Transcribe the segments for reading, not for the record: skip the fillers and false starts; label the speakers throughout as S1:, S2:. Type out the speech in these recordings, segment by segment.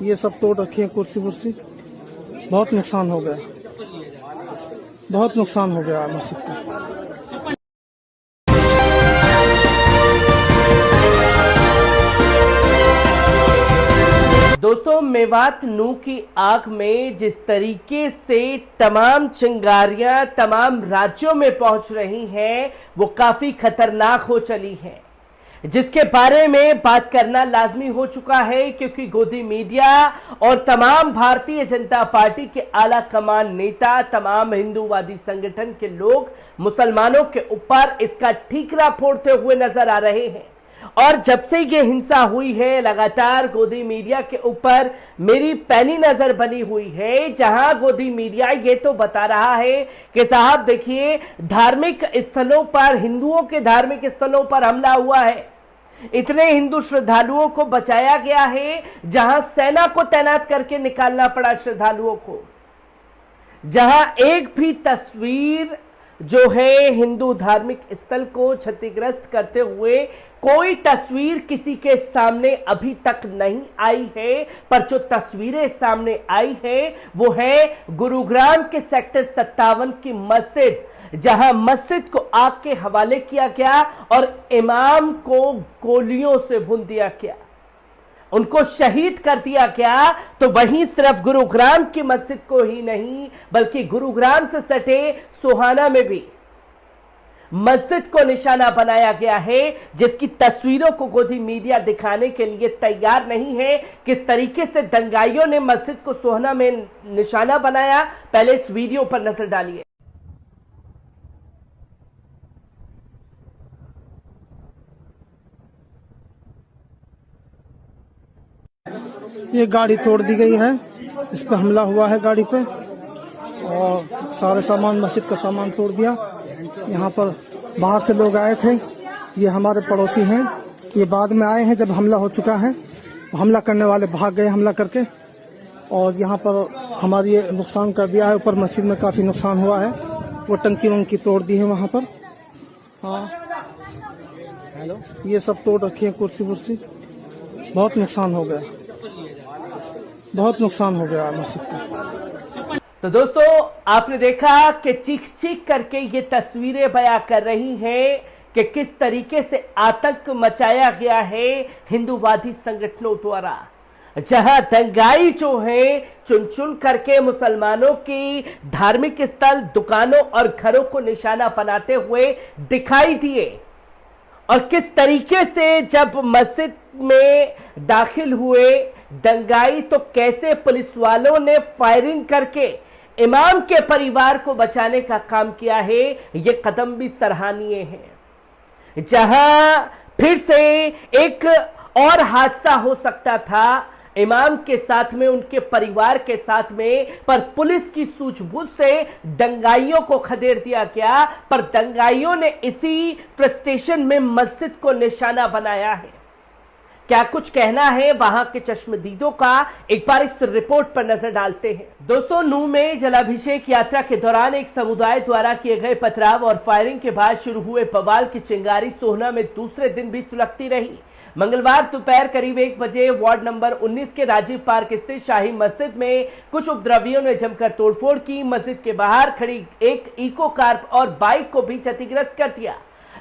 S1: ये सब तोड़ रखी है कुर्सी वुर्सी। बहुत नुकसान हो गया, बहुत नुकसान हो गया मस्जिद का।
S2: दोस्तों, मेवात नू की आग में जिस तरीके से तमाम चिंगारियां तमाम राज्यों में पहुंच रही हैं वो काफी खतरनाक हो चली हैं, जिसके बारे में बात करना लाजमी हो चुका है, क्योंकि गोदी मीडिया और तमाम भारतीय जनता पार्टी के आला कमान नेता, तमाम हिंदूवादी संगठन के लोग मुसलमानों के ऊपर इसका ठीकरा फोड़ते हुए नजर आ रहे हैं। और जब से ये हिंसा हुई है, लगातार गोदी मीडिया के ऊपर मेरी पैनी नजर बनी हुई है, जहां गोदी मीडिया ये तो बता रहा है कि साहब देखिए, धार्मिक स्थलों पर, हिंदुओं के धार्मिक स्थलों पर हमला हुआ है, इतने हिंदू श्रद्धालुओं को बचाया गया है, जहां सेना को तैनात करके निकालना पड़ा श्रद्धालुओं को, जहां एक भी तस्वीर जो है हिंदू धार्मिक स्थल को क्षतिग्रस्त करते हुए कोई तस्वीर किसी के सामने अभी तक नहीं आई है। पर जो तस्वीरें सामने आई है वो है गुरुग्राम के सेक्टर 57 की मस्जिद, जहां मस्जिद को आग के हवाले किया गया और इमाम को गोलियों से भून दिया गया, उनको शहीद कर दिया गया। तो वहीं सिर्फ गुरुग्राम की मस्जिद को ही नहीं, बल्कि गुरुग्राम से सटे सोहाना में भी मस्जिद को निशाना बनाया गया है, जिसकी तस्वीरों को गोदी मीडिया दिखाने के लिए तैयार नहीं है। किस तरीके से दंगाइयों ने मस्जिद को सोहाना में निशाना बनाया, पहले इस वीडियो पर नजर डालिए।
S1: ये गाड़ी तोड़ दी गई है, इस पर हमला हुआ है गाड़ी पे, और सारे सामान, मस्जिद का सामान तोड़ दिया। यहाँ पर बाहर से लोग आए थे, ये हमारे पड़ोसी हैं, ये बाद में आए हैं जब हमला हो चुका है। हमला करने वाले भाग गए हमला करके, और यहाँ पर हमारी ये नुकसान कर दिया है। ऊपर मस्जिद में काफी नुकसान हुआ है, वो टंकी वंकी तोड़ दी है वहाँ पर। हाँ, हेलो, ये सब तोड़ रखी है कुर्सी वुर्सी। बहुत नुकसान हो गया, बहुत नुकसान हो गया मस्जिद का।
S2: तो दोस्तों, आपने देखा कि चीख चीख करके ये तस्वीरें बयां कर रही हैं कि किस तरीके से आतंक मचाया गया है हिंदूवादी संगठनों द्वारा, जहां दंगाई जो है चुन चुन करके मुसलमानों की धार्मिक स्थल, दुकानों और घरों को निशाना बनाते हुए दिखाई दिए। और किस तरीके से जब मस्जिद में दाखिल हुए दंगाई, तो कैसे पुलिस वालों ने फायरिंग करके इमाम के परिवार को बचाने का काम किया है, यह कदम भी सराहनीय है। जहां फिर से एक और हादसा हो सकता था इमाम के साथ में, उनके परिवार के साथ में, पर पुलिस की सूझबूझ से दंगाइयों को खदेड़ दिया गया। पर दंगाइयों ने इसी फ्रस्ट्रेशन में मस्जिद को निशाना बनाया है। क्या कुछ कहना है वहां के चश्मदीदों का, एक बार इस रिपोर्ट पर नजर डालते हैं। दोस्तों, नू में जलाभिषेक यात्रा के दौरान एक समुदाय द्वारा किए गए पथराव और फायरिंग के बाद शुरू हुए बवाल की चिंगारी सोहना में दूसरे दिन भी सुलगती रही। मंगलवार दोपहर करीब 1 बजे वार्ड नंबर 19 के राजीव पार्क स्थित शाही मस्जिद में कुछ उपद्रवियों ने जमकर तोड़फोड़ की। मस्जिद के बाहर खड़ी एक इको कार और बाइक को भी क्षतिग्रस्त कर दिया।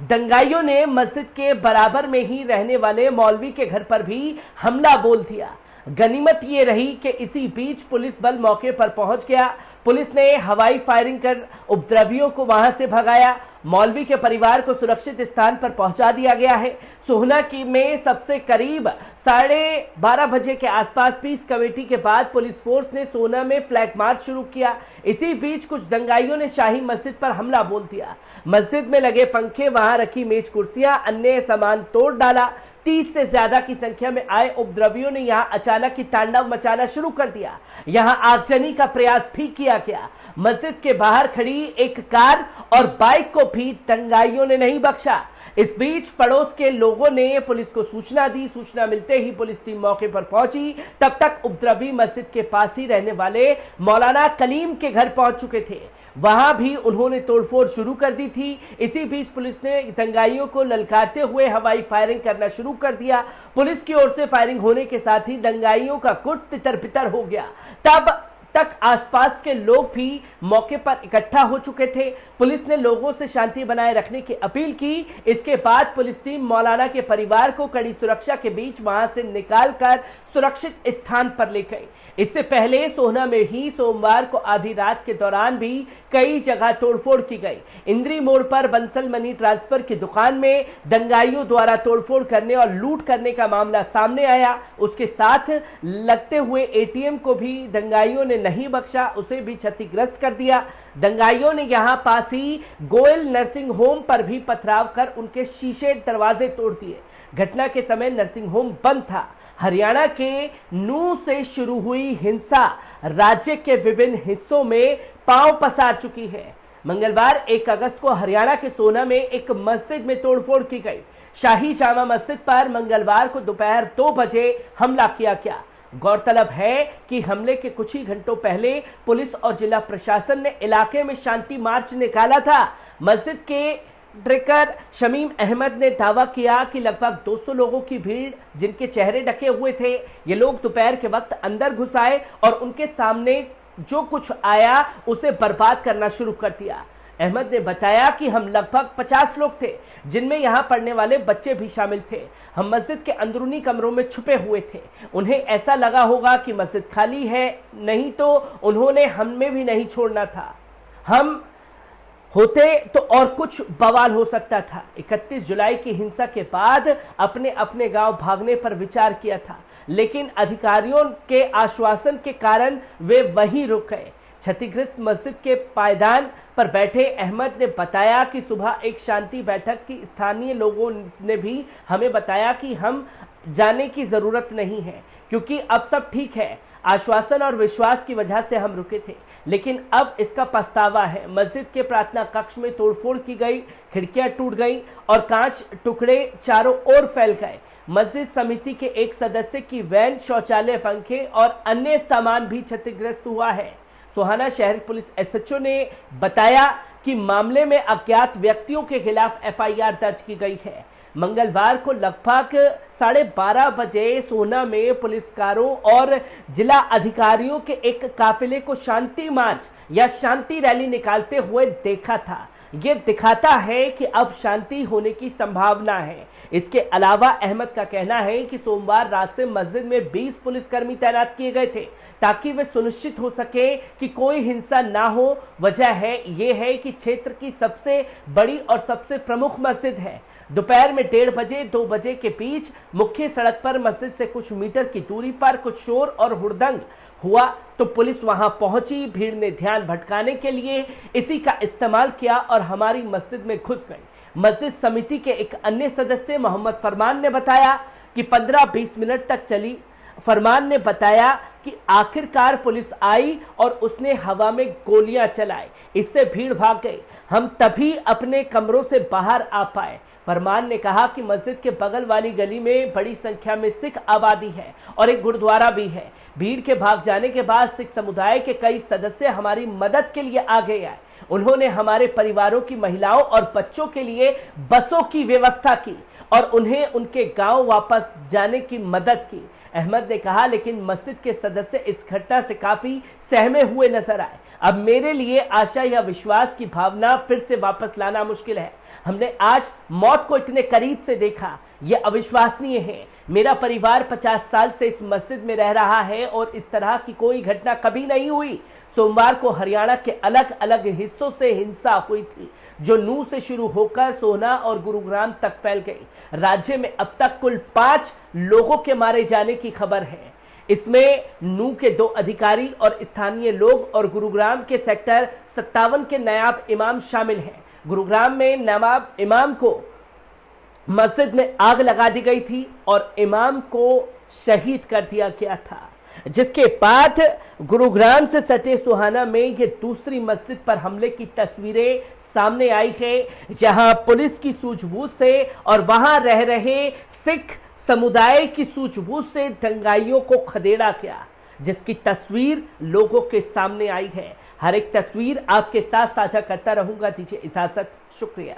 S2: दंगाइयों ने मस्जिद के बराबर में ही रहने वाले मौलवी के घर पर भी हमला बोल दिया। गनीमत ये रही कि इसी बीच पुलिस बल मौके पर पहुंच गया। पुलिस ने हवाई फायरिंग कर उपद्रवियों को वहां से भगाया। मौलवी के परिवार को सुरक्षित स्थान पर पहुंचा दिया गया है। सोहना की में सबसे करीब 12:30 बजे के आसपास पीस कमेटी के बाद पुलिस फोर्स ने सोहना में फ्लैग मार्च शुरू किया। इसी बीच कुछ दंगाइयों ने शाही मस्जिद पर हमला बोल दिया। मस्जिद में लगे पंखे, वहां रखी मेज कुर्सियां, अन्य सामान तोड़ डाला। 30 से ज्यादा की संख्या में आए उपद्रवियों ने यहां अचानक ही तांडव मचाना शुरू कर दिया। यहां आगजनी का प्रयास भी किया गया। मस्जिद के बाहर खड़ी एक कार और बाइक को भी दंगाइयों ने नहीं बख्शा। इस बीच पड़ोस के लोगों ने पुलिस को सूचना दी। सूचना मिलते ही पुलिस टीम मौके पर पहुंची। तब तक उपद्रवी मस्जिद के पास ही रहने वाले मौलाना कलीम के घर पहुंच चुके थे। वहां भी उन्होंने तोड़फोड़ शुरू कर दी थी। इसी बीच पुलिस ने दंगाइयों को ललकारते हुए हवाई फायरिंग करना शुरू कर दिया। पुलिस की ओर से फायरिंग होने के साथ ही दंगाइयों का गुट तितर-बितर हो गया। तब तक आसपास के लोग भी मौके पर इकट्ठा हो चुके थे। पुलिस ने लोगों से शांति बनाए रखने की अपील की। इसके बाद पुलिस टीम मौलाना के परिवार को कड़ी सुरक्षा के बीच वहां से निकालकर सुरक्षित स्थान पर ले गई। इससे पहले सोहना में ही सोमवार को आधी रात के दौरान भी कई जगह तोड़फोड़ की गई। इंद्री मोड़ पर बंसल मनी ट्रांसफर की दुकान में दंगाइयों द्वारा तोड़फोड़ करने और लूट करने का मामला सामने आया। उसके साथ लगते हुए एटीएम को भी दंगाइयों ने नहीं बख्शा, उसे भी क्षतिग्रस्त कर दिया। दंगाइयों ने यहां पास ही गोयल नर्सिंग होम पर भी पथराव कर उनके शीशे दरवाजे तोड़ दिए। घटना के समय नर्सिंग होम बंद था। हरियाणा के नूह से शुरू हुई हिंसा राज्य के विभिन्न हिस्सों में पांव पसार चुकी है। मंगलवार 1 अगस्त को हरियाणा के सोहना में एक मस्जिद में तोड़फोड़ की गई। शाही जामा मस्जिद पर मंगलवार को दोपहर 2 बजे हमला किया गया। गौरतलब है कि हमले के कुछ ही घंटों पहले पुलिस और जिला प्रशासन ने इलाके में शांति मार्च निकाला था। मस्जिद के ट्रेकर शमीम अहमद ने दावा किया कि लगभग 200 लोगों की भीड़, जिनके चेहरे ढके हुए थे, ये लोग दोपहर के वक्त अंदर घुस आए और उनके सामने जो कुछ आया उसे बर्बाद करना शुरू कर दिया। अहमद ने बताया कि हम लगभग 50 लोग थे, जिनमें यहां पढ़ने वाले बच्चे भी शामिल थे। हम मस्जिद के अंदरूनी कमरों में छुपे हुए थे। उन्हें ऐसा लगा होगा कि मस्जिद खाली है, नहीं तो उन्होंने हमें भी नहीं छोड़ना था। हम होते तो और कुछ बवाल हो सकता था। 31 जुलाई की हिंसा के बाद अपने अपने गांव भागने पर विचार किया था, लेकिन अधिकारियों के आश्वासन के कारण वे वहीं रुक गए। क्षतिग्रस्त मस्जिद के पायदान पर बैठे अहमद ने बताया कि सुबह एक शांति बैठक की स्थानीय लोगों ने भी हमें बताया कि हम जाने की जरूरत नहीं है, क्योंकि अब सब ठीक है। आश्वासन और विश्वास की वजह से हम रुके थे, लेकिन अब इसका पछतावा है। मस्जिद के प्रार्थना कक्ष में तोड़फोड़ की गई, खिड़कियां टूट गई और कांच टुकड़े चारों ओर फैल गए। मस्जिद समिति के एक सदस्य की वैन, शौचालय, पंखे और अन्य सामान भी क्षतिग्रस्त हुआ है। सोहाना शहर पुलिस एसएचओ ने बताया कि मामले में अज्ञात व्यक्तियों के खिलाफ एफआईआर दर्ज की गई है। मंगलवार को लगभग 12:30 बजे सोहना में पुलिसकारों और जिला अधिकारियों के एक काफिले को शांति मार्च या शांति रैली निकालते हुए देखा था। ये दिखाता है कि अब शांति होने की संभावना है। इसके अलावा अहमद का कहना है कि सोमवार रात से मस्जिद में 20 पुलिसकर्मी तैनात किए गए थे, ताकि वे सुनिश्चित हो सके कि कोई हिंसा ना हो। वजह है ये है कि क्षेत्र की सबसे बड़ी और सबसे प्रमुख मस्जिद है। दोपहर में 1:30 बजे 2 बजे के बीच मुख्य सड़क पर मस्जिद से कुछ मीटर की दूरी पर कुछ शोर और हुड़दंग हुआ तो पुलिस वहां पहुंची। भीड़ ने ध्यान भटकाने के लिए इसी का इस्तेमाल किया और हमारी मस्जिद में घुस गई। मस्जिद समिति के एक अन्य सदस्य मोहम्मद फरमान ने बताया कि 15-20 मिनट तक चली। फरमान ने बताया कि आखिरकार पुलिस आई और उसने हवा में गोलियां चलाई, इससे भीड़ भाग गई। हम तभी अपने कमरों से बाहर आ पाए। फरमान ने कहा कि मस्जिद के बगल वाली गली में बड़ी संख्या में सिख आबादी है और एक गुरुद्वारा भी है। भीड़ के भाग जाने के बाद सिख समुदाय के कई सदस्य हमारी मदद के लिए आगे आए। उन्होंने हमारे परिवारों की महिलाओं और बच्चों के लिए बसों की व्यवस्था की और उन्हें उनके गांव वापस जाने की मदद की। अहमद ने कहा, लेकिन मस्जिद के सदस्य इस घटना से काफी सहमे हुए नजर आए। अब मेरे लिए आशा या विश्वास की भावना फिर से वापस लाना मुश्किल है। हमने आज मौत को इतने करीब से देखा, यह अविश्वसनीय है। मेरा परिवार 50 साल से इस मस्जिद में रह रहा है और इस तरह की कोई घटना कभी नहीं हुई। सोमवार को हरियाणा के अलग अलग हिस्सों से हिंसा हुई थी, जो नूह से शुरू होकर सोहना और गुरुग्राम तक फैल गई। राज्य में अब तक कुल 5 लोगों के मारे जाने की खबर है। इसमें नूह के 2 अधिकारी और स्थानीय लोग और गुरुग्राम के सेक्टर 57 के नायब इमाम शामिल हैं। गुरुग्राम में नायब इमाम को मस्जिद में आग लगा दी गई थी और इमाम को शहीद कर दिया गया था, जिसके बाद गुरुग्राम से सटे सोहाना में ये दूसरी मस्जिद पर हमले की तस्वीरें सामने आई है, जहां पुलिस की सूझबूझ से और वहां रह रहे सिख समुदाय की सूझबूझ से दंगाइयों को खदेड़ा गया, जिसकी तस्वीर लोगों के सामने आई है। हर एक तस्वीर आपके साथ साझा करता रहूंगा। दीजिए इजाजत, शुक्रिया।